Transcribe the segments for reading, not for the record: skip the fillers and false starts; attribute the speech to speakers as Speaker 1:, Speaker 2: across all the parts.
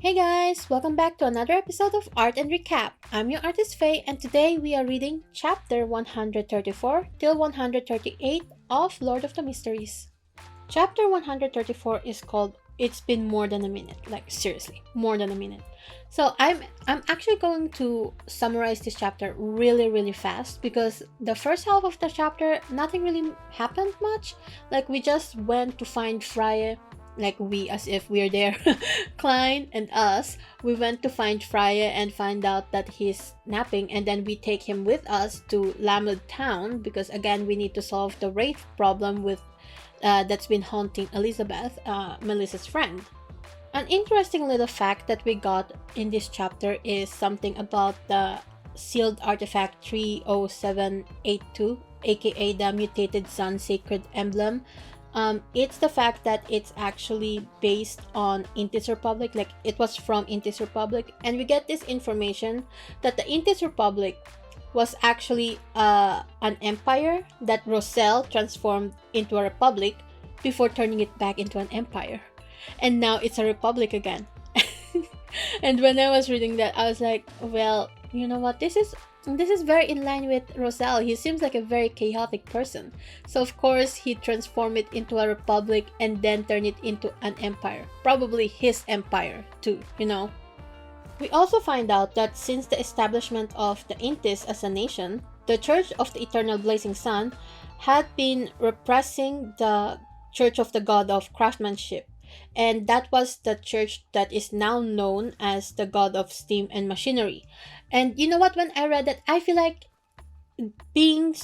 Speaker 1: Hey guys, welcome back to another episode of Art and Recap. I'm your artist Faye, and today we are reading chapter 134 till 138 of Lord of the Mysteries. Chapter 134 is called It's Been More Than a Minute. Like seriously, more than a minute. So I'm actually going to summarize this chapter really fast because the first half of the chapter nothing really happened much. Like we just went to find Freya, like we as if we're there. Klein and us, we went to find Freya and find out that he's napping, and then we take him with us to Lamud town because again we need to solve the wraith problem with that's been haunting Elizabeth, Melissa's friend. An interesting little fact that we got in this chapter is something about the sealed artifact 30782, aka the mutated sun sacred emblem. It's the fact that it's actually based on Intis Republic, like it was from Intis Republic, and we get this information that the Intis Republic was actually an empire that Roselle transformed into a republic before turning it back into an empire. And now it's a republic again. And when I was reading that, I was like, well, you know what? This is very in line with Roselle. He seems like a very chaotic person. So of course he transformed it into a republic and then turned it into an empire. Probably his empire too, you know. We also find out that since the establishment of the Intis as a nation, the Church of the Eternal Blazing Sun had been repressing the Church of the God of Craftsmanship. And that was the church that is now known as the God of Steam and Machinery. And you know what? When I read that, I feel like being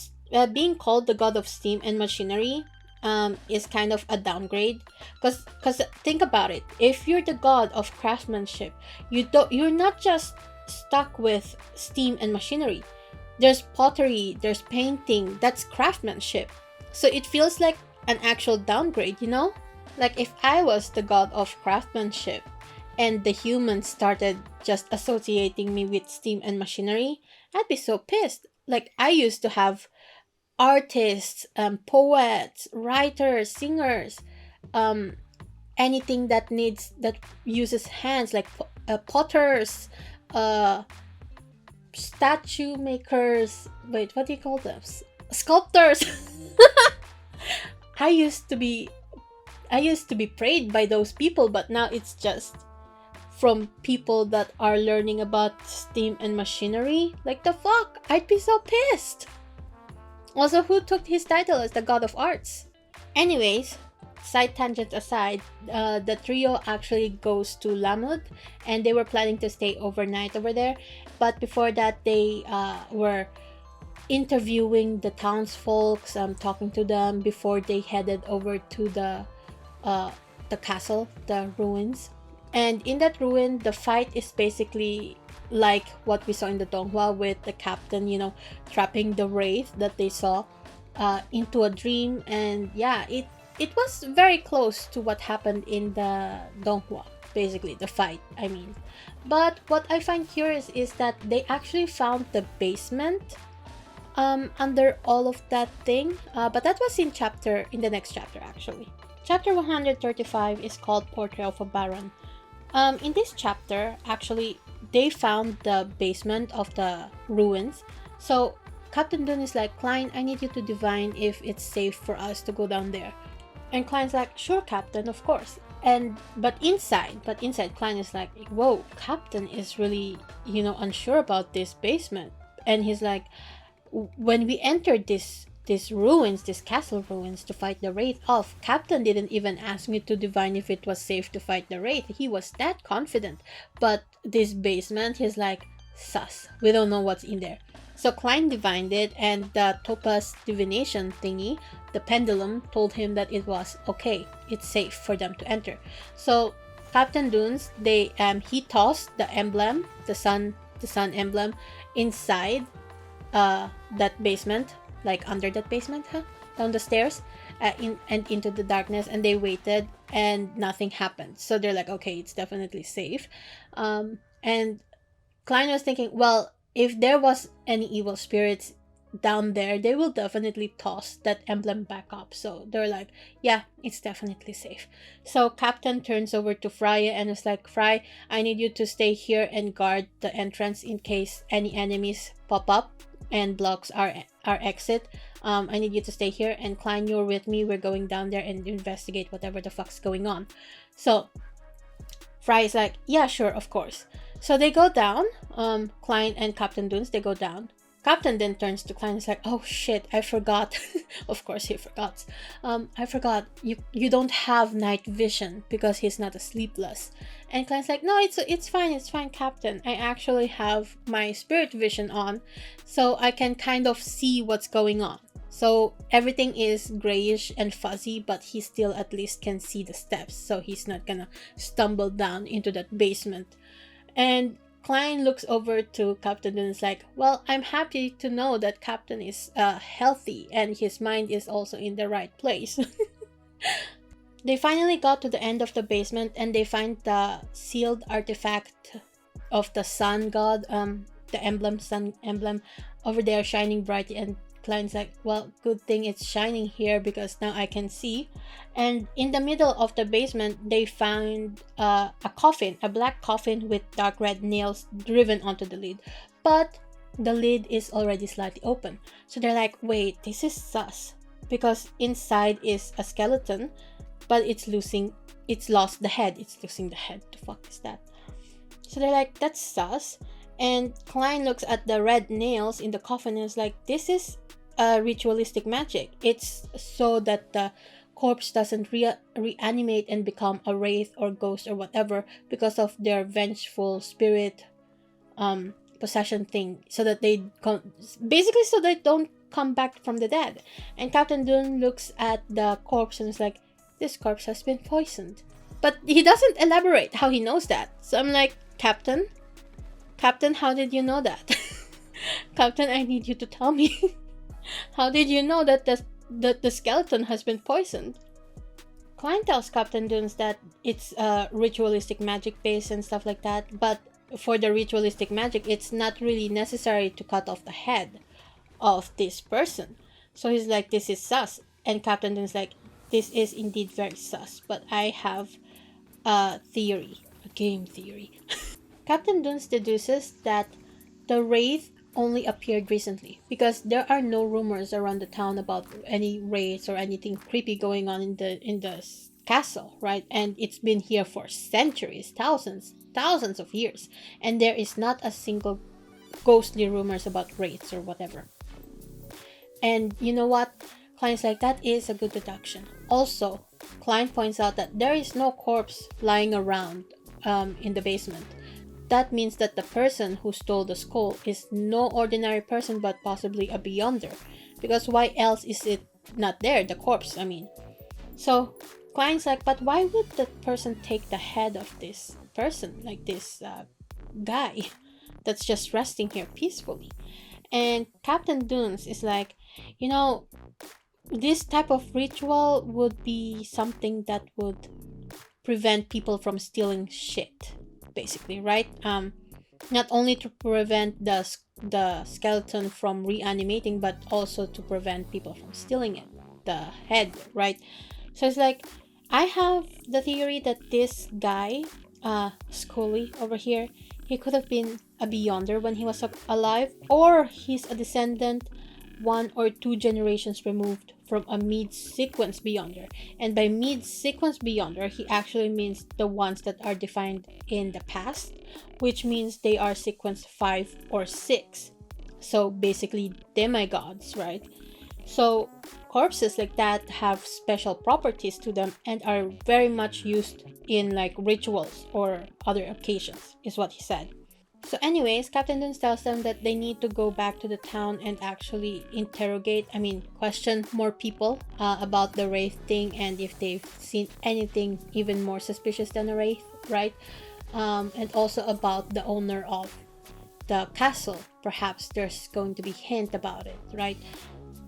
Speaker 1: called the God of Steam and Machinery is kind of a downgrade. Because think about it. If you're the God of craftsmanship, you're not just stuck with steam and machinery. There's pottery, there's painting. That's craftsmanship. So it feels like an actual downgrade, you know? Like if I was the god of craftsmanship and the humans started just associating me with steam and machinery, I'd be so pissed. Like I used to have artists, poets, writers, singers, anything that uses hands, like potters, uh, statue makers. Wait, what do you call them? Sculptors. I used to be prayed by those people, but now it's just from people that are learning about steam and machinery. Like the fuck? I'd be so pissed. Also, who took his title as the God of Arts? Anyways, side tangent aside, the trio actually goes to Lamud, and they were planning to stay overnight over there. But before that, they were interviewing the townsfolk, talking to them before they headed over to the castle, the ruins. And in that ruin, the fight is basically like what we saw in the donghua with the captain, you know, trapping the wraith that they saw into a dream. And yeah, it was very close to what happened in the donghua, basically the fight, I mean. But what I find curious is that they actually found the basement under all of that thing, but that was in the next chapter actually. Chapter 135 is called Portrait of a Baron. In this chapter, actually, they found the basement of the ruins. So Captain Dune is like, Klein, I need you to divine if it's safe for us to go down there. And Klein's like, sure, Captain, of course. But inside, Klein is like, whoa, Captain is really, unsure about this basement. And he's like, when we entered these ruins, these castle ruins, to fight the wraith off, Captain didn't even ask me to divine if it was safe to fight the wraith. He was that confident. But this basement, he's like, sus, we don't know what's in there. So Klein divined it, and the topaz divination thingy, the pendulum, told him that it was okay, it's safe for them to enter. So Captain Dunes, he tossed the emblem, the sun emblem, inside that basement, like under that basement, down the stairs, into the darkness, and they waited and nothing happened. So they're like, okay, it's definitely safe. And Klein was thinking, well, if there was any evil spirits down there, they will definitely toss that emblem back up. So they're like, yeah, it's definitely safe. So Captain turns over to Freya and is like, Fry, I need you to stay here and guard the entrance in case any enemies pop up and blocks our exit. I need you to stay here, and Klein, you're with me. We're going down there and investigate whatever the fuck's going on. So Fry is like, yeah, sure, of course. So they go down, Klein and Captain Dunes, they go down. Captain then turns to Klein and is like, oh shit, I forgot. Of course he forgot. I forgot, you don't have night vision because he's not a sleepless. And Klein's like, no, it's fine, Captain. I actually have my spirit vision on, so I can kind of see what's going on. So everything is grayish and fuzzy, but he still at least can see the steps, so he's not gonna stumble down into that basement. And Klein looks over to Captain and is like, well, I'm happy to know that Captain is healthy and his mind is also in the right place. They finally got to the end of the basement and they find the sealed artifact of the sun god, the sun emblem over there shining brightly, and Klein's like, well, good thing it's shining here because now I can see. And in the middle of the basement, they found a coffin, a black coffin with dark red nails driven onto the lid. But the lid is already slightly open. So they're like, wait, this is sus. Because inside is a skeleton, but it's lost the head. It's losing the head. The fuck is that? So they're like, that's sus. And Klein looks at the red nails in the coffin and is like, this is ritualistic magic. It's so that the corpse doesn't reanimate and become a wraith or ghost or whatever because of their vengeful spirit possession thing, so that they basically so they don't come back from the dead. And Captain Dune looks at the corpse and is like, this corpse has been poisoned, but he doesn't elaborate how he knows that. So I'm like, Captain, how did you know that? Captain, I need you to tell me. How did you know that the skeleton has been poisoned? Klein tells Captain Dunes that it's ritualistic magic based and stuff like that, but for the ritualistic magic, it's not really necessary to cut off the head of this person. So he's like, this is sus. And Captain Dunes like, this is indeed very sus, but I have a theory, a game theory. Captain Dunes deduces that the wraith only appeared recently because there are no rumors around the town about any wraiths or anything creepy going on in the castle, right? And it's been here for centuries, thousands of years, and there is not a single ghostly rumors about wraiths or whatever. And you know what? Klein's like, that is a good deduction. Also, Klein points out that there is no corpse lying around in the basement. That means that the person who stole the skull is no ordinary person, but possibly a beyonder. Because why else is it not there, the corpse, I mean. So Klein's like, but why would the person take the head of this person, like this guy that's just resting here peacefully? And Captain Dunes is like, you know, this type of ritual would be something that would prevent people from stealing shit, basically, right? Not only to prevent the skeleton from reanimating, but also to prevent people from stealing it, the head, right? So it's like, I have the theory that this guy, Scully over here, he could have been a beyonder when he was alive, or he's a descendant 1 or 2 generations removed from a mid-sequence beyonder. And by mid-sequence beyonder, he actually means the ones that are defined in the past, which means they are sequence 5 or 6. So basically demigods, right? So corpses like that have special properties to them and are very much used in like rituals or other occasions, is what he said. So anyways, Captain Dunes tells them that they need to go back to the town and actually question more people about the wraith thing, and if they've seen anything even more suspicious than a wraith, right? And also about the owner of the castle. Perhaps there's going to be hint about it, right?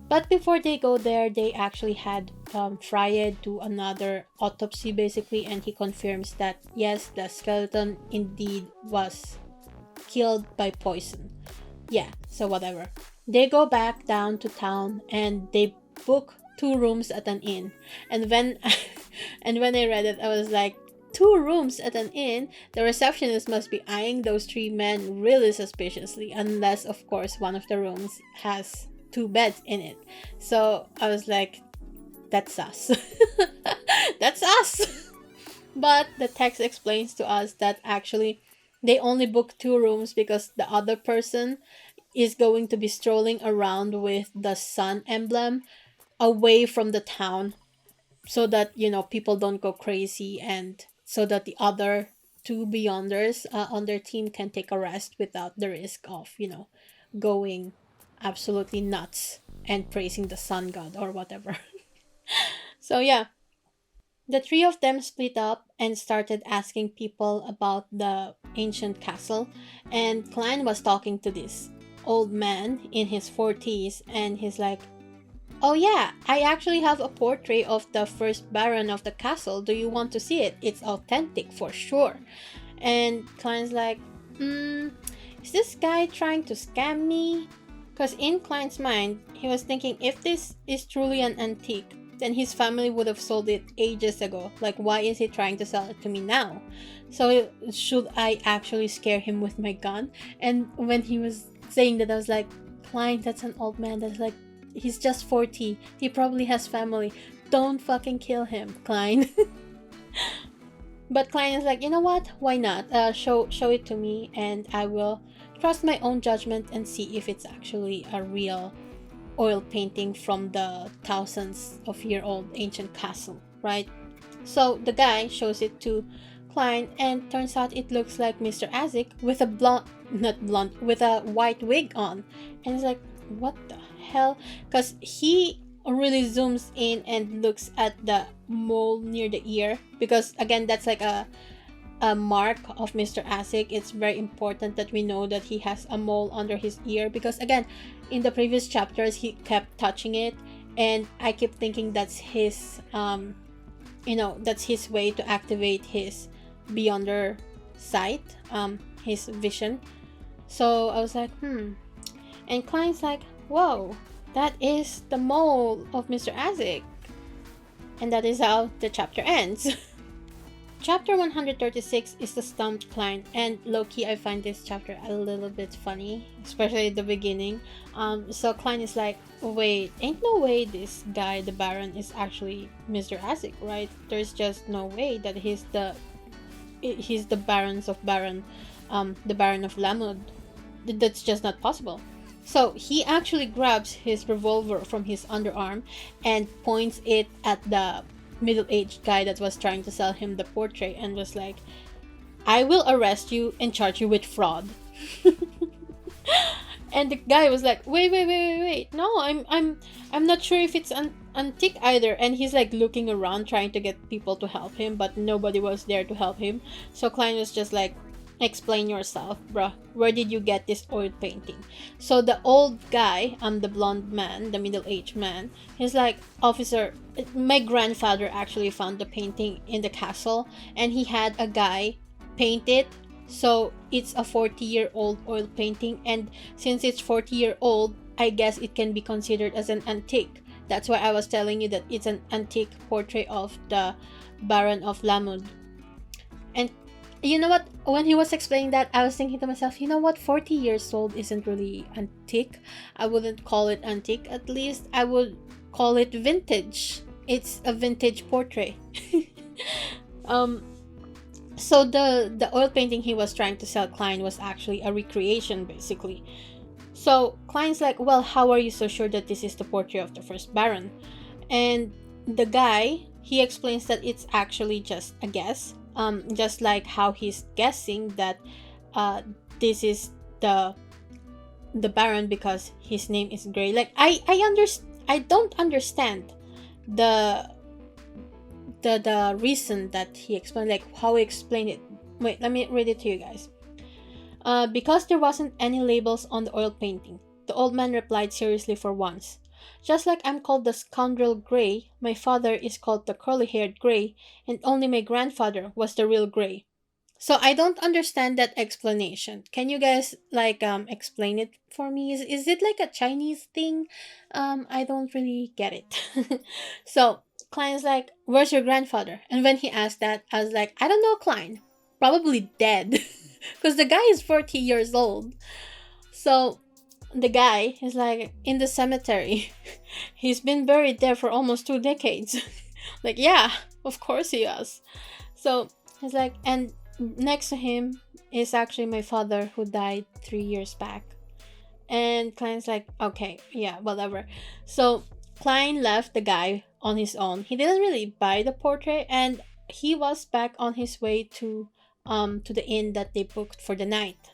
Speaker 1: But before they go there, they actually had Freya do another autopsy basically, and he confirms that yes, the skeleton indeed was killed by poison. Yeah, so whatever. They go back down to town and they book 2 rooms at an inn. And when and when I read it, I was like, 2 rooms at an inn? The receptionist must be eyeing those 3 men really suspiciously, unless of course one of the rooms has 2 beds in it. So I was like, that's us. That's us. But the text explains to us that actually they only booked 2 rooms because the other person is going to be strolling around with the sun emblem away from the town, so that people don't go crazy, and so that the other 2 beyonders on their team can take a rest without the risk of going absolutely nuts and praising the sun god or whatever. So yeah, the 3 of them split up and started asking people about the ancient castle, and Klein was talking to this old man in his 40s, and he's like, "Oh yeah, I actually have a portrait of the first baron of the castle. Do you want to see it? It's authentic for sure." And Klein's like, is this guy trying to scam me? Because in Klein's mind, he was thinking, if this is truly an antique, then his family would have sold it ages ago. Like, why is he trying to sell it to me now? So, should I actually scare him with my gun? And when he was saying that, I was like, Klein, that's an old man. That's like, he's just 40. He probably has family. Don't fucking kill him, Klein. But Klein is like, you know what? Why not? Show it to me, and I will trust my own judgment and see if it's actually a real oil painting from the thousands of year old ancient castle, right? So the guy shows it to Klein, and turns out it looks like Mr. Isaac with a with a white wig on. And it's like, what the hell? Because he really zooms in and looks at the mole near the ear, because again, that's like a mark of Mr. Isaac. It's very important that we know that he has a mole under his ear, because again, in the previous chapters he kept touching it, and I keep thinking that's his that's his way to activate his beyonder sight, his vision. So I was like, and Klein's like, whoa, that is the mole of Mr. Isaac. And that is how the chapter ends. Chapter 136 is the stumped Klein, and low-key I find this chapter a little bit funny, especially at the beginning. So Klein is like, wait, ain't no way this guy, the Baron, is actually Mr. Isaac, right? There's just no way that he's the Barons of Baron, the Baron of Lamud. That's just not possible. So he actually grabs his revolver from his underarm and points it at the middle-aged guy that was trying to sell him the portrait, and was like, I will arrest you and charge you with fraud. And the guy was like, wait, no, I'm not sure if it's antique either. And he's like looking around trying to get people to help him, but nobody was there to help him. So Klein was just like, explain yourself, bruh. Where did you get this oil painting? So the old guy, the blonde man, the middle-aged man, he's like, officer, my grandfather actually found the painting in the castle, and he had a guy paint it. So it's a 40-year-old oil painting, and since it's 40-year-old, I guess it can be considered as an antique. That's why I was telling you that it's an antique portrait of the Baron of Lamud. And you know what? When he was explaining that, I was thinking to myself, you know what? 40 years old isn't really antique. I wouldn't call it antique. At least I would call it vintage. It's a vintage portrait. So the oil painting he was trying to sell Klein was actually a recreation, basically. So Klein's like, well, how are you so sure that this is the portrait of the first Baron? And the guy, he explains that it's actually just a guess. Just like how he's guessing that this is the Baron because his name is Gray. Like I don't understand the reason that he explained, like how he explained it. Wait, let me read it to you guys. Because there wasn't any labels on the oil painting, the old man replied seriously for once. Just like I'm called the scoundrel Gray, my father is called the curly-haired Gray, and only my grandfather was the real Gray. So I don't understand that explanation. Can you guys like explain it for me? Is it like a Chinese thing? I don't really get it. So Klein's like, "Where's your grandfather?" And when he asked that, I was like, "I don't know, Klein. Probably dead." Because the guy is 40 years old. So the guy is like in the cemetery. He's been buried there for almost 2 decades. Like, yeah, of course he has. So he's like, and next to him is actually my father who died 3 years back. And Klein's like, okay, yeah, whatever. So Klein left the guy on his own. He didn't really buy the portrait, and he was back on his way to the inn that they booked for the night.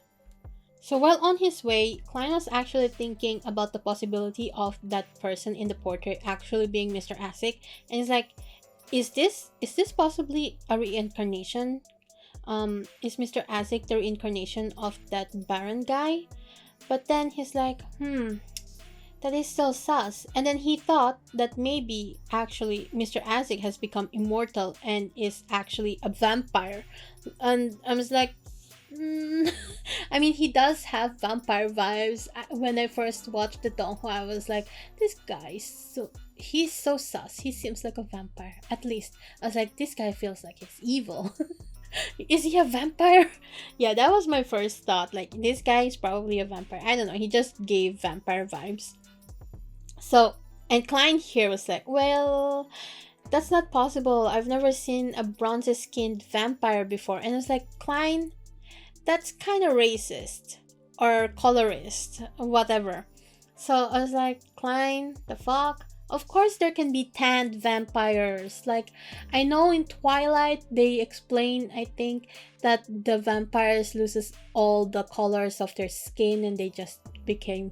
Speaker 1: So while on his way, Klein was actually thinking about the possibility of that person in the portrait actually being Mr. Asic, and he's like, is this possibly a reincarnation? Is Mr. Asic the reincarnation of that Baron guy? But then he's like, that is so sus. And then he thought that maybe actually Mr. Asic has become immortal and is actually a vampire. And I was like, I mean, he does have vampire vibes. When I first watched the donghua, I was like, this guy is he's so sus. He seems like a vampire. At least I was like, this guy feels like he's evil. Is he a vampire? Yeah, that was my first thought. Like, this guy is probably a vampire. I don't know. He just gave vampire vibes. So, and Klein here was like, well, that's not possible. I've never seen a bronze skinned vampire before. And I was like, Klein, that's kind of racist or colorist, whatever. So I was like, Klein, the fuck? Of course there can be tanned vampires. Like, I know in Twilight they explain, I think, that the vampires loses all the colors of their skin and they just become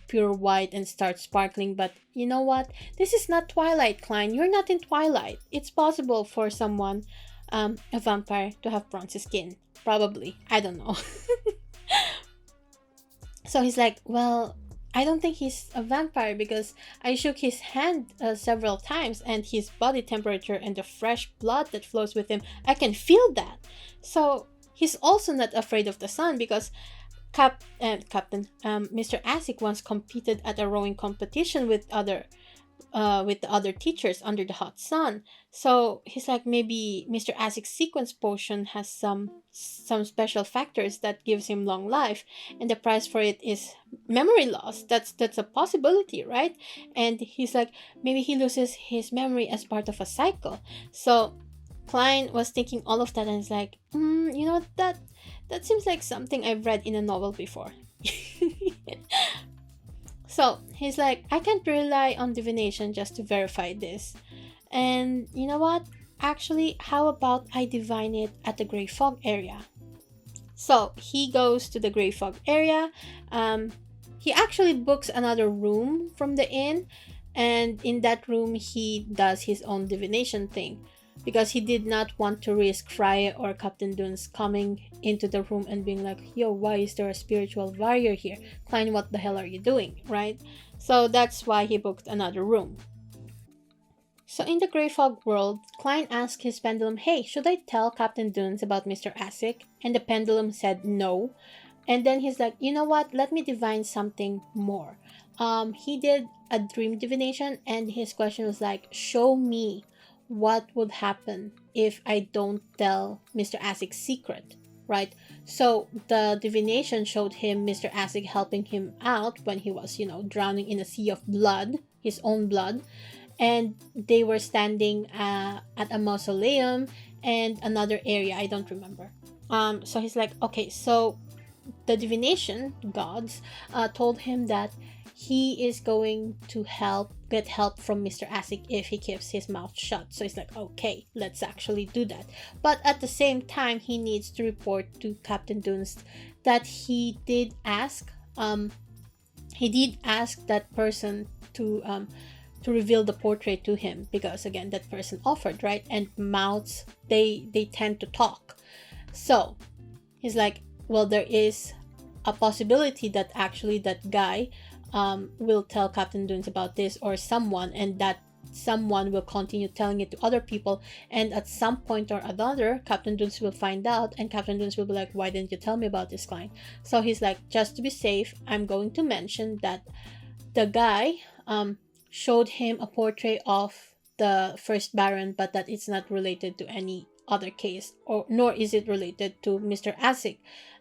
Speaker 1: pure white and start sparkling. But you know what? This is not Twilight, Klein. You're not in Twilight. It's possible for someone, a vampire, to have bronze skin. Probably. I don't know. So he's like, well, I don't think he's a vampire because I shook his hand several times and his body temperature and the fresh blood that flows with him, I can feel that. So he's also not afraid of the sun because Mr. Asic once competed at a rowing competition with the other teachers under the hot sun. So he's like, maybe Mr. Asic's sequence potion has some special factors that gives him long life, and the price for it is memory loss. That's a possibility, right? And he's like, maybe he loses his memory as part of a cycle. So Klein was thinking all of that and is like, that seems like something I've read in a novel before. So he's like, I can't rely on divination just to verify this. And you know what? Actually, how about I divine it at the Grey Fog area? So he goes to the Grey Fog area. He actually books another room from the inn. And in that room, he does his own divination thing. Because he did not want to risk Freya or Captain Dunes coming into the room and being like, yo, why is there a spiritual warrior here? Klein, what the hell are you doing, right? So that's why he booked another room. So in the Grey Fog world, Klein asked his pendulum, hey, should I tell Captain Dunes about Mr. Asic? And the pendulum said no. And then he's like, you know what? Let me divine something more. He did a dream divination and his question was like, show me what would happen if I don't tell Mr. Asic's secret, right? So the divination showed him Mr. Asic helping him out when he was, drowning in a sea of blood, his own blood. And they were standing at a mausoleum and another area, I don't remember. So he's like, okay, so the divination gods told him that he is going to get help from Mr. Asic if he keeps his mouth shut. So he's like, okay, let's actually do that. But at the same time, he needs to report to Captain Dunes that he did ask that person to reveal the portrait to him, because again, that person offered, right? And mouths, they tend to talk. So he's like, well, there is a possibility that actually that guy will tell Captain Dunes about this, or someone, and that someone will continue telling it to other people, and at some point or another, Captain Dunes will find out, and Captain Dunes will be like, why didn't you tell me about this, Klein? So he's like, just to be safe, I'm going to mention that the guy showed him a portrait of the first Baron, but that it's not related to any other case, or nor is it related to Mr. Asik.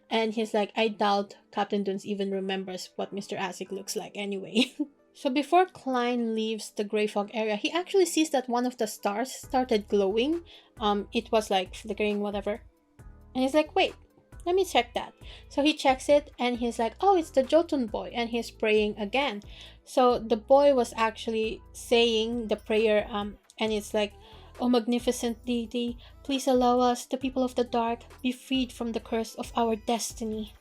Speaker 1: And he's like, I doubt Captain Dunes even remembers what Mr. Asik looks like anyway. So before Klein leaves the Grey Fog area, he actually sees that one of the stars started glowing. It was like flickering, whatever. And he's like, wait, let me check that. So he checks it and he's like, oh, it's the Jotun boy. And he's praying again. So the boy was actually saying the prayer, and it's like, O magnificent deity, please allow us, the people of the dark, be freed from the curse of our destiny.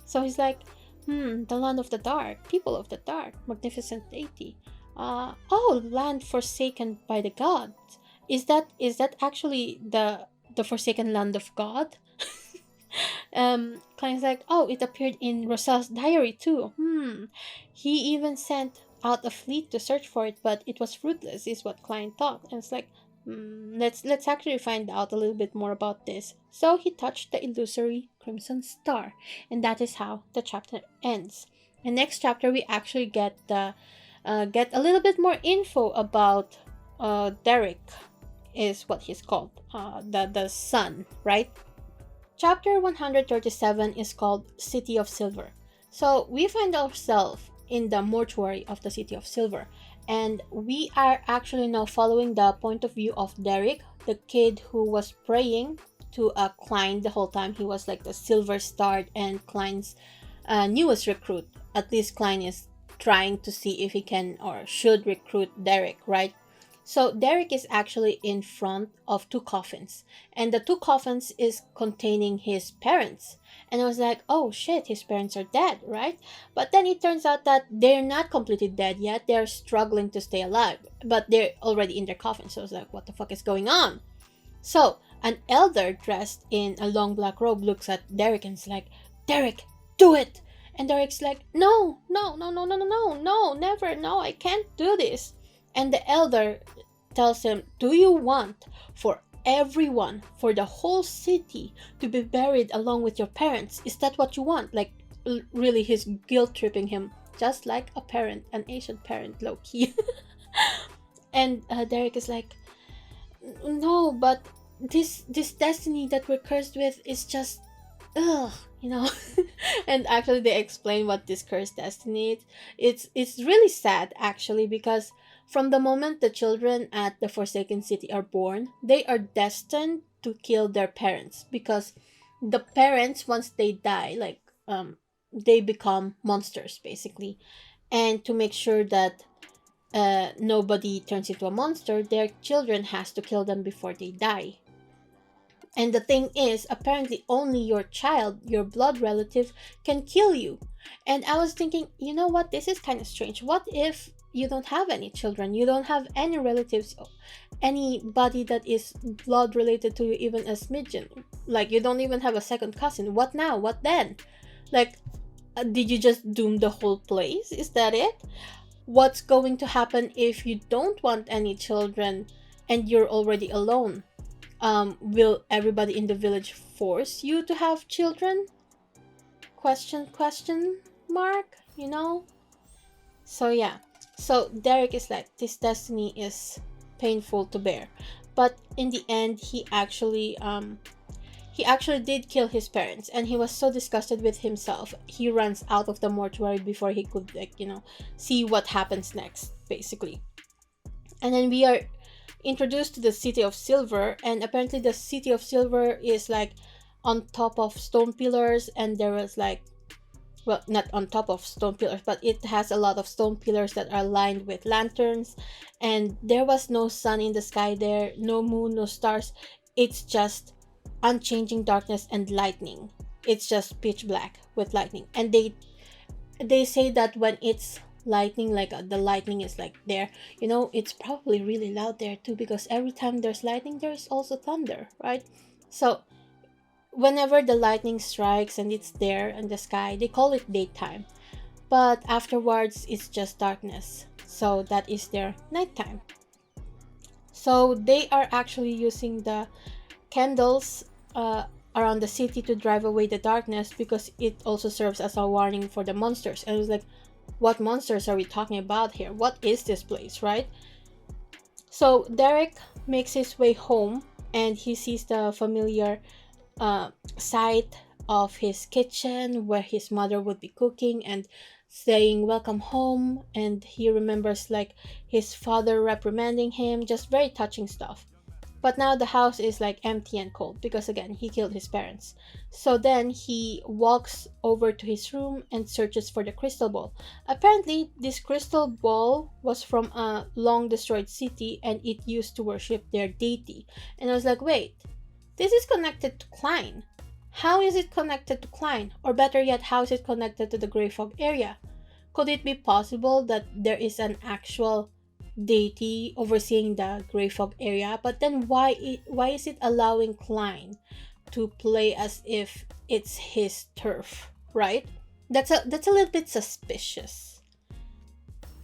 Speaker 1: So he's like, the land of the dark, people of the dark, magnificent deity. Oh, land forsaken by the gods. Is that actually the forsaken land of God? Klein's like, oh, it appeared in Roselle's diary too. He even sent out a fleet to search for it, but it was fruitless, is what Klein thought. And it's like, let's actually find out a little bit more about this. So he touched the illusory crimson star, and that is how the chapter ends. The next chapter we actually get a little bit more info about Derrick, is what he's called, the son, right? Chapter 137 is called City of Silver. So we find ourselves in the mortuary of the City of Silver, and we are actually now following the point of view of Derrick, the kid who was praying to Klein the whole time. He was like the silver starred and Klein's newest recruit. At least Klein is trying to see if he can or should recruit Derrick, right? So Derrick is actually in front of two coffins, and the two coffins is containing his parents. And I was like, oh shit, his parents are dead, right? But then it turns out that they're not completely dead yet. They're struggling to stay alive, but they're already in their coffin. So I was like, what the fuck is going on? So an elder dressed in a long black robe looks at Derrick and is like, Derrick, do it! And Derrick's like, no, never, no, I can't do this. And the elder tells him, do you want for everyone, for the whole city to be buried along with your parents? Is that what you want? Like, really, he's guilt tripping him, just like a parent, an Asian parent, low-key. And Derrick is like, no, but this destiny that we're cursed with is just, ugh, you know. And actually they explain what this cursed destiny is. It's really sad, actually, because from the moment the children at the Forsaken City are born, they are destined to kill their parents, because the parents, once they die, like they become monsters basically. And to make sure that nobody turns into a monster, their children has to kill them before they die. And the thing is, apparently only your child, your blood relative, can kill you. And I was thinking, you know what, this is kind of strange. What if you don't have any children, you don't have any relatives, anybody that is blood related to you, even a smidgen, like you don't even have a second cousin? What now? What then? Like, did you just doom the whole place? Is that it? What's going to happen if you don't want any children and you're already alone? Will everybody in the village force you to have children? Question mark, you know? So yeah. So Derrick is like, this destiny is painful to bear. But in the end, he actually did kill his parents, and he was so disgusted with himself, he runs out of the mortuary before he could, like, you know, see what happens next, basically. And then we are introduced to the City of Silver, and apparently the City of Silver is like on top of stone pillars, and there was like, well, not on top of stone pillars, but it has a lot of stone pillars that are lined with lanterns, and there was no sun in the sky there, no moon, no stars. It's just unchanging darkness and lightning. It's just pitch black with lightning. And they say that when it's lightning, like the lightning is like there, you know, it's probably really loud there too, because every time there's lightning, there's also thunder, right? So whenever the lightning strikes and it's there in the sky, they call it daytime, but afterwards it's just darkness, so that is their nighttime. So they are actually using the candles around the city to drive away the darkness, because it also serves as a warning for the monsters. And it was like, what monsters are we talking about here? What is this place, right? So Derrick makes his way home, and he sees the familiar sight of his kitchen where his mother would be cooking and saying welcome home. And he remembers like his father reprimanding him, just very touching stuff. But now the house is like empty and cold because again he killed his parents. So then he walks over to his room and searches for the crystal ball. Apparently this crystal ball was from a long destroyed city, and it used to worship their deity. And I was like, wait, this is connected to Klein. How is it connected to Klein? Or better yet, how is it connected to the Grey Fog area? Could it be possible that there is an actual deity overseeing the Grey Fog area? But then why is it allowing Klein to play as if it's his turf, right? That's a little bit suspicious.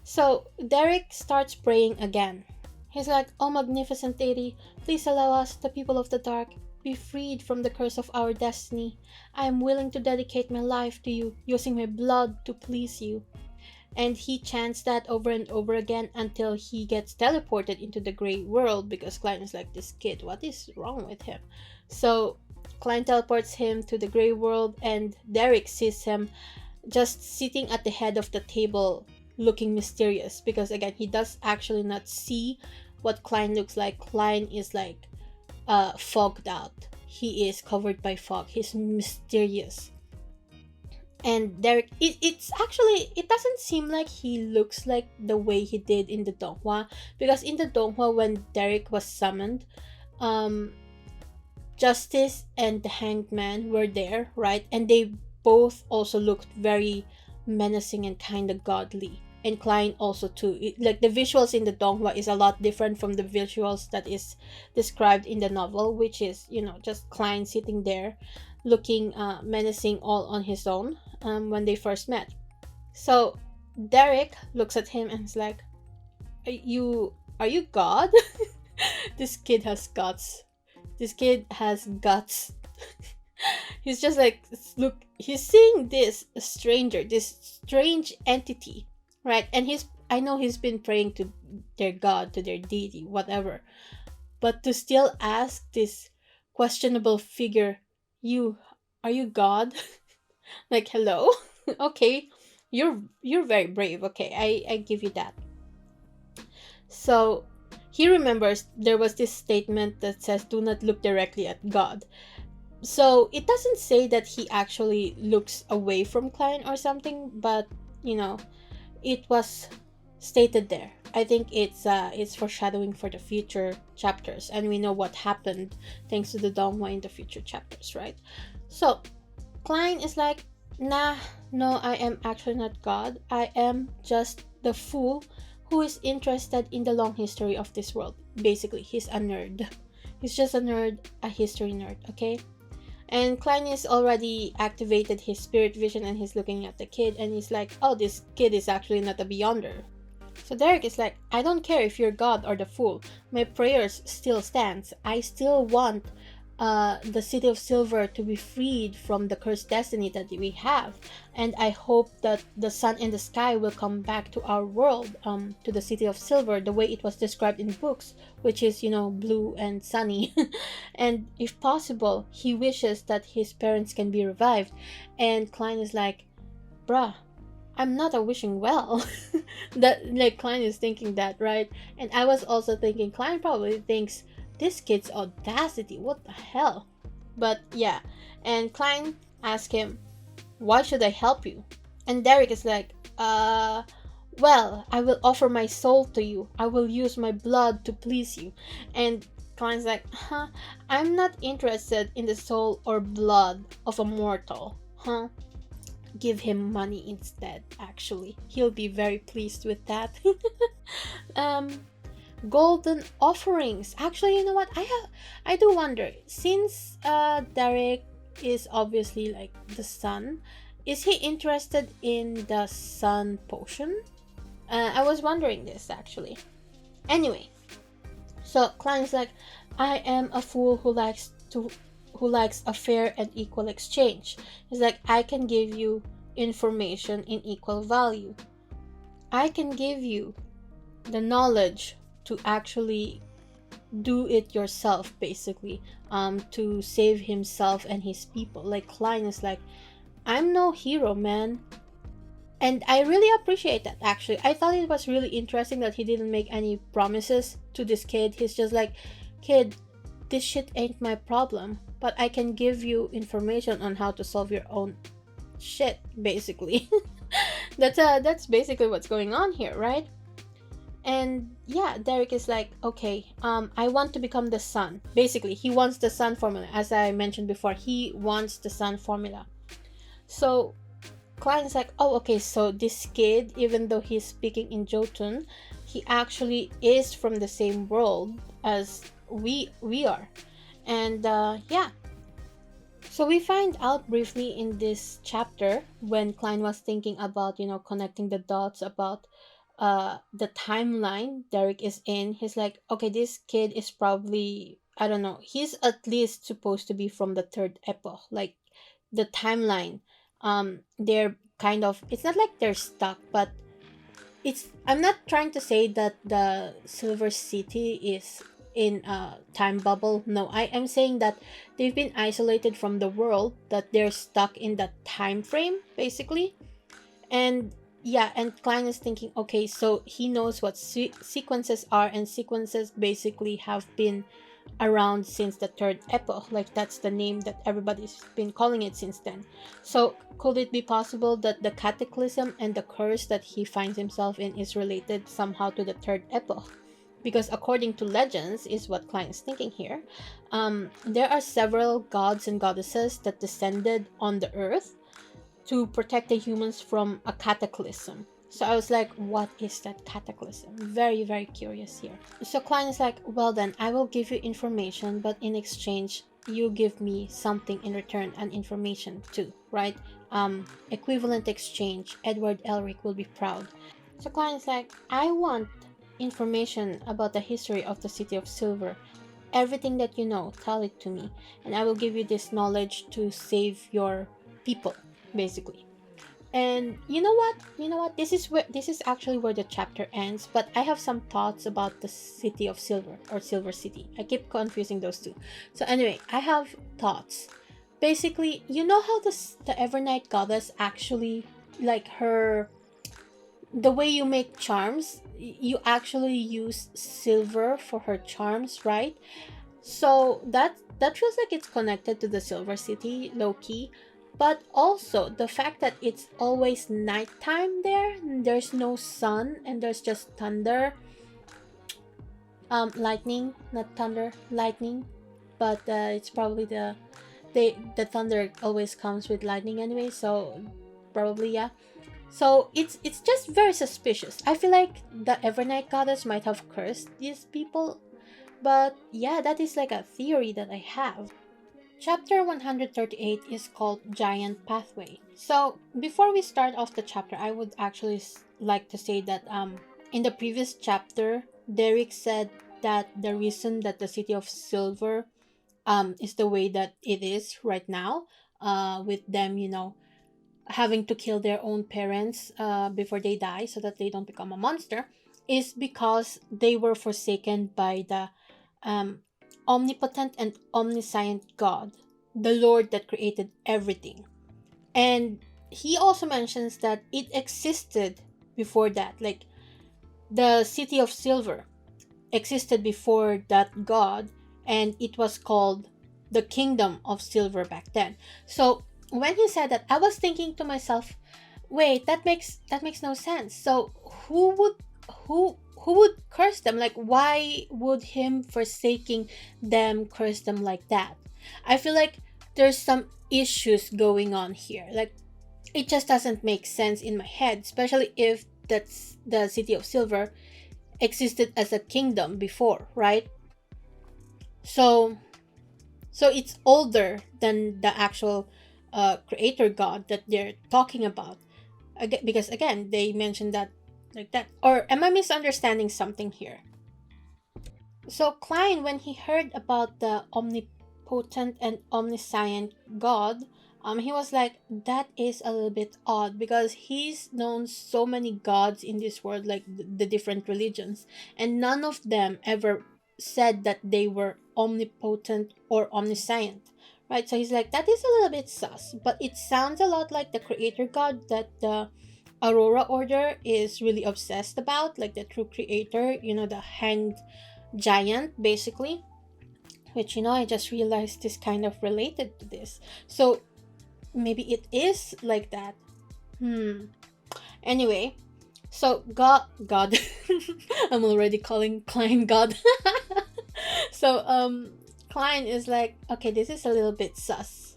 Speaker 1: So Derrick starts praying again. He's like, "Oh magnificent deity, please allow us, the people of the dark, be freed from the curse of our destiny. I am willing to dedicate my life to you, using my blood to please you." And he chants that over and over again until he gets teleported into the gray world, because Klein is like, this kid, what is wrong with him? So Klein teleports him to the gray world, and Derrick sees him just sitting at the head of the table looking mysterious, because again he does actually not see what Klein looks like. Klein is like fogged out. He is covered by fog. He's mysterious. And Derrick, it's actually, it doesn't seem like he looks like the way he did in the donghua, because in the donghua when Derrick was summoned, Justice and the Hanged Man were there, right? And they both also looked very menacing and kind of godly. And Klein also too. Like the visuals in the donghua is a lot different from the visuals that is described in the novel, which is, you know, just Klein sitting there looking menacing all on his own when they first met. So Derrick looks at him and is like, are you God? This kid has guts. This kid has guts. He's just like, look, he's seeing this stranger, this strange entity, right? And I know he's been praying to their god, to their deity, whatever. But to still ask this questionable figure, are you God? Like, hello? Okay, you're very brave. Okay, I give you that. So he remembers there was this statement that says, do not look directly at God. So it doesn't say that he actually looks away from Klein or something, but you know, it was stated there. I think it's foreshadowing for the future chapters, and we know what happened thanks to the donghua in the future chapters, right? So Klein is like, nah, no, I am actually not God. I am just the fool who is interested in the long history of this world. Basically, he's a nerd. He's just a nerd, a history nerd, okay? And Klein is already activated his spirit vision, and he's looking at the kid, and he's like, oh, this kid is actually not a beyonder. So Derrick is like, I don't care if you're God or the fool. My prayers still stands. I still want the City of Silver to be freed from the cursed destiny that we have, and I hope that the sun and the sky will come back to our world, to the City of Silver, the way it was described in books, which is, you know, blue and sunny. And if possible, he wishes that his parents can be revived. And Klein is like, bruh, I'm not a wishing well. That, like, Klein is thinking that, right? And I was also thinking, Klein probably thinks, this kid's audacity, what the hell? But yeah, and Klein asked him, why should I help you? And Derrick is like, well, I will offer my soul to you. I will use my blood to please you. And Klein's like, I'm not interested in the soul or blood of a mortal, Give him money instead, actually. He'll be very pleased with that. Golden offerings. Actually, you know what? I do wonder, since Derrick is obviously like the sun, is he interested in the sun potion? I was wondering this actually. Anyway, So Klein's like, I am a fool who likes a fair and equal exchange. He's like, I can give you information in equal value. I can give you the knowledge to actually do it yourself, basically, to save himself and his people. Like Klein is like, I'm no hero, man. And I really appreciate that, actually. I thought it was really interesting that he didn't make any promises to this kid. He's just like, kid, this shit ain't my problem, but I can give you information on how to solve your own shit, basically. That's basically what's going on here, right? And yeah, Derrick is like, okay, I want to become the sun. Basically, he wants the sun formula. As I mentioned before, he wants the sun formula. So Klein's like, oh, okay, so this kid, even though he's speaking in Jotun, he actually is from the same world as we are. And yeah, so we find out briefly in this chapter when Klein was thinking about, connecting the dots about the timeline Derrick is in. He's like, okay, this kid is probably, I don't know, he's at least supposed to be from the third epoch, like the timeline. They're kind of, it's not like they're stuck, but it's, I'm not trying to say that the Silver City is in a time bubble. No, I am saying that they've been isolated from the world, that they're stuck in that time frame, basically. And yeah, and Klein is thinking, okay, so he knows what sequences are, and sequences basically have been around since the third epoch. Like, that's the name that everybody's been calling it since then. So could it be possible that the cataclysm and the curse that he finds himself in is related somehow to the third epoch? Because according to legends, is what Klein is thinking here, there are several gods and goddesses that descended on the earth to protect the humans from a cataclysm. So I was like, what is that cataclysm? Very, very curious here. So Klein is like, well then, I will give you information, but in exchange, you give me something in return, and information too, right? Equivalent exchange. Edward Elric will be proud. So Klein is like, I want information about the history of the City of Silver. Everything that you know, tell it to me, and I will give you this knowledge to save your people, basically. And you know what, this is actually where the chapter ends, but I have some thoughts about the City of Silver, or Silver City. I keep confusing those two. So anyway, I have thoughts. Basically, you know how the Evernight goddess actually, like, her, the way you make charms, you actually use silver for her charms, right? So that feels like it's connected to the Silver City, low key. But also the fact that it's always nighttime there, there's no sun, and there's just thunder, lightning, not thunder, lightning. But it's probably the thunder always comes with lightning anyway, so probably, yeah. So it's just very suspicious. I feel like the Evernight goddess might have cursed these people, but yeah, that is like a theory that I have. Chapter 138 is called Giant Pathway. So before we start off the chapter, I would actually like to say that in the previous chapter, Derrick said that the reason that the City of Silver is the way that it is right now, with them, having to kill their own parents before they die so that they don't become a monster, is because they were forsaken by the um, omnipotent and omniscient God, the Lord that created everything. And he also mentions that it existed before that, like the City of Silver existed before that God, and it was called the Kingdom of Silver back then. So when he said that, I was thinking to myself, wait, that makes no sense. So who would curse them? Like, why would him forsaking them curse them like that? I feel like there's some issues going on here. Like, it just doesn't make sense in my head, especially if that's the City of Silver existed as a kingdom before, right? So it's older than the actual creator god that they're talking about. Again, because again, they mentioned that like that. Or am I misunderstanding something here? So Klein, when he heard about the omnipotent and omniscient God, he was like, that is a little bit odd because he's known so many gods in this world, like the different religions, and none of them ever said that they were omnipotent or omniscient. Right? So he's like, that is a little bit sus, but it sounds a lot like the creator God that the Aurora Order is really obsessed about, like the true creator, the hanged giant basically, which I just realized is kind of related to this. So maybe it is like that. Anyway, so god I'm already calling Klein God. So Klein is like, okay, this is a little bit sus.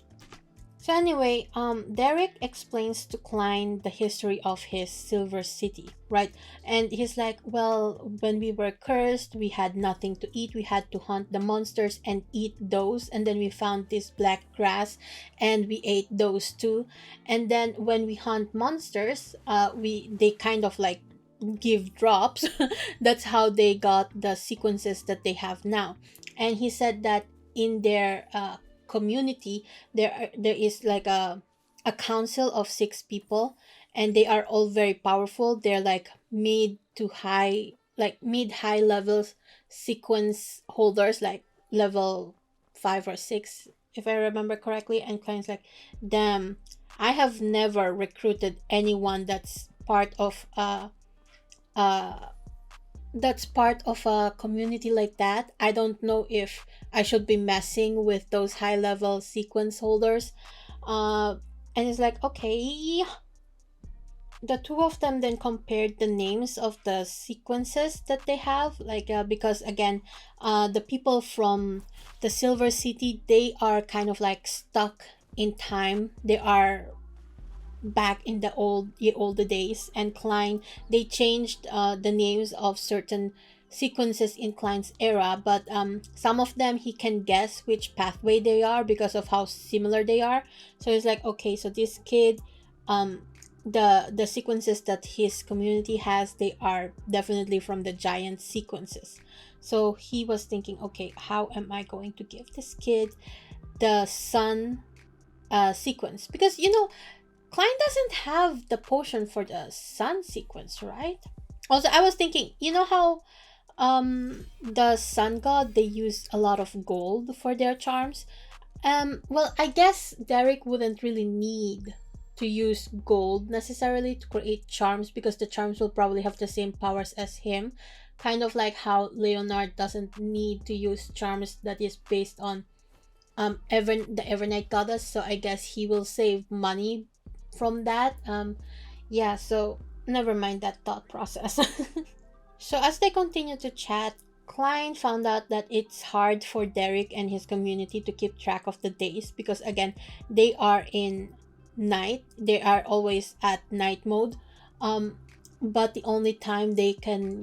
Speaker 1: So anyway, Derrick explains to Klein the history of his Silver City, right? And he's like, well, when we were cursed, we had nothing to eat. We had to hunt the monsters and eat those. And then we found this black grass, and we ate those too. And then when we hunt monsters, they kind of like give drops. That's how they got the sequences that they have now. And he said that in their community there is like a council of 6 people, and they are all very powerful. They're like mid high levels sequence holders, like level 5 or 6 if I remember correctly. And Klein's like, damn, I have never recruited anyone uh that's part of a community like that. I don't know if I should be messing with those high level sequence holders. Uh, and it's like, okay. The two of them then compared the names of the sequences that they have, like because again, the people from the Silver City, they are kind of like stuck in time. They are back in the older days, and Klein, they changed the names of certain sequences in Klein's era, but some of them he can guess which pathway they are because of how similar they are. So it's like, okay, so this kid, um the sequences that his community has, they are definitely from the giant sequences. So he was thinking, okay, how am I going to give this kid the sun sequence? Because Klein doesn't have the potion for the sun sequence, right? Also, I was thinking, how the sun god, they use a lot of gold for their charms. Well, I guess Derrick wouldn't really need to use gold necessarily to create charms because the charms will probably have the same powers as him. Kind of like how Leonard doesn't need to use charms that is based on the Evernight goddess, so I guess he will save money from that. Yeah, so never mind that thought process. So as they continue to chat, Klein found out that it's hard for Derrick and his community to keep track of the days because again, they are in night. They are always at night mode. Um but the only time they can,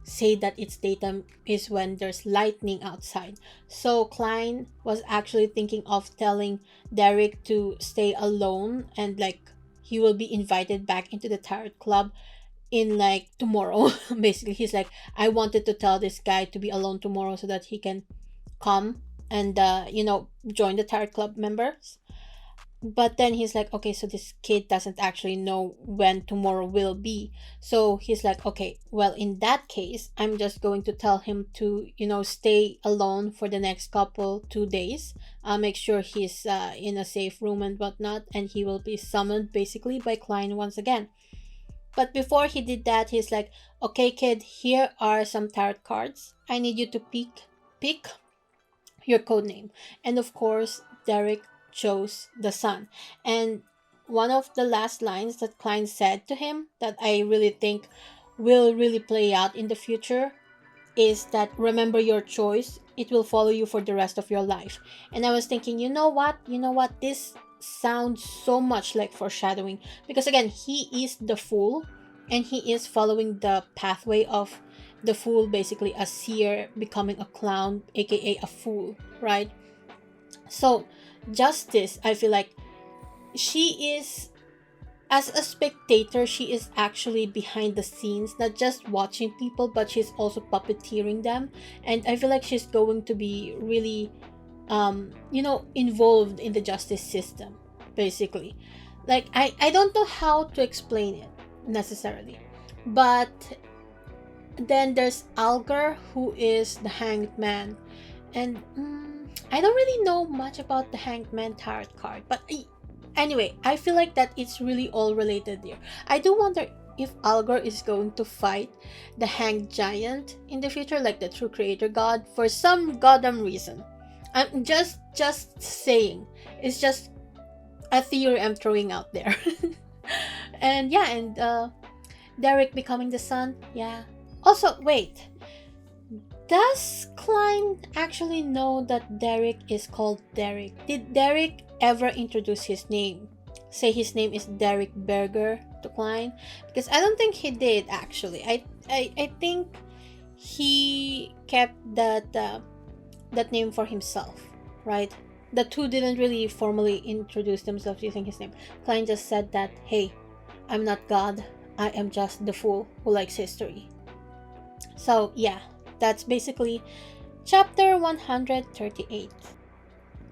Speaker 1: say that it's daytime is when there's lightning outside. So Klein was actually thinking of telling Derrick to stay alone, and like he will be invited back into the tarot club in like tomorrow. Basically, he's like, I wanted to tell this guy to be alone tomorrow so that he can come and join the tarot club members. But then he's like, okay, so this kid doesn't actually know when tomorrow will be. So he's like, okay, well, in that case, I'm just going to tell him to stay alone for the next 2 days. I'll make sure he's in a safe room and whatnot, and he will be summoned basically by Klein once again. But before he did that, he's like, okay, kid, here are some tarot cards. I need you to pick your code name. And of course, Derrick chose the sun. And one of the last lines that Klein said to him that I really think will really play out in the future is that, remember your choice, it will follow you for the rest of your life. And I was thinking, you know what, this sounds so much like foreshadowing, because again, he is the fool, and he is following the pathway of the fool, basically a seer becoming a clown, aka a fool, right? So Justice, I feel like she is as a spectator, she is actually behind the scenes, not just watching people, but she's also puppeteering them. And I feel like she's going to be really, involved in the justice system, basically. Like, I don't know how to explain it necessarily. But then there's Algar, who is the hanged man. And I don't really know much about the hanged man tarot card, but anyway, I feel like that it's really all related here. I do wonder if Algor is going to fight the hanged giant in the future, like the true creator god, for some goddamn reason. I'm just saying. It's just a theory I'm throwing out there. And yeah, and Derrick becoming the sun. Yeah. Also, wait. Does Klein actually know that Derrick is called Derrick? Did Derrick ever introduce his name? Say his name is Derrick Berger to Klein? Because I don't think he did actually. I think he kept that name for himself, right? The two didn't really formally introduce themselves using his name. Klein just said that, hey, I'm not God. I am just the fool who likes history. So yeah, that's basically chapter 138.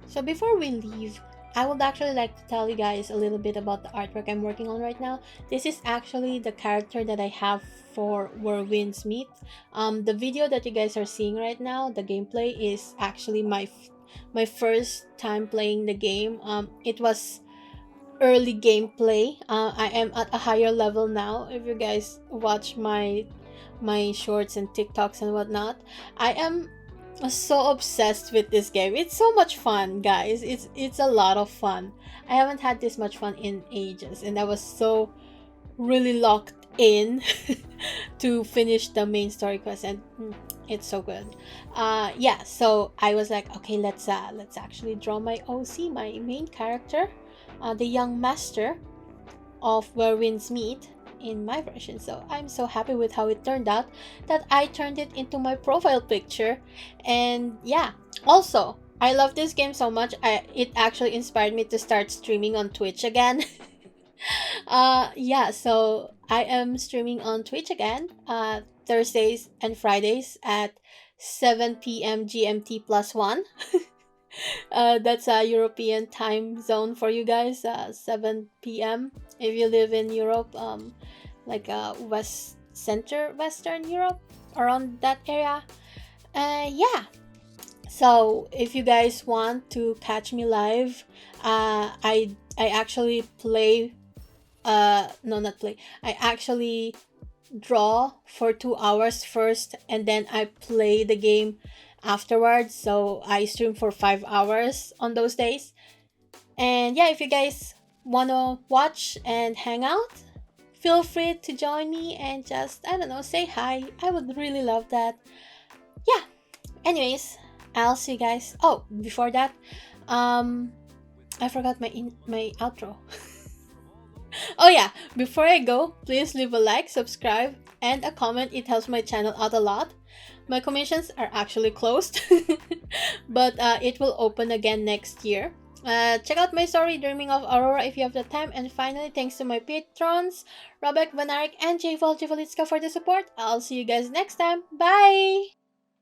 Speaker 1: So before we leave, I would actually like to tell you guys a little bit about the artwork I'm working on right now. This is actually the character that I have for Where Winds Meet. The video that you guys are seeing right now, the gameplay, is actually my first time playing the game. It was early gameplay. I am at a higher level now. If you guys watch my shorts and TikToks and whatnot, I am so obsessed with this game. It's so much fun, guys. It's a lot of fun. I haven't had this much fun in ages, and I was so really locked in to finish the main story quest, and it's so good. Yeah, so I was like, okay, let's actually draw my OC, my main character, the young master of Where Winds Meet in my version. So I'm so happy with how it turned out that I turned it into my profile picture. And yeah, also I love this game so much, it actually inspired me to start streaming on Twitch again. Yeah, so I am streaming on Twitch again, Thursdays and Fridays at 7 p.m. GMT plus 1. That's a European time zone for you guys, 7 p.m. if you live in Europe, like Western Europe, around that area. Yeah, so if you guys want to catch me live, I actually play, no, not play, I actually draw for 2 hours first, and then I play the game afterwards. So I stream for 5 hours on those days. And yeah, if you guys want to watch and hang out, feel free to join me and just, I don't know, say hi. I would really love that. Yeah, anyways, I'll see you guys. Oh, before that, I forgot my outro. Oh yeah, before I go, please leave a like, subscribe, and a comment. It helps my channel out a lot. My commissions are actually closed, but it will open again next year. Check out my story, Dreaming of Aurora, if you have the time. And finally, thanks to my patrons, Robek, Vanarik, and Jval Javalitska for the support. I'll see you guys next time. Bye!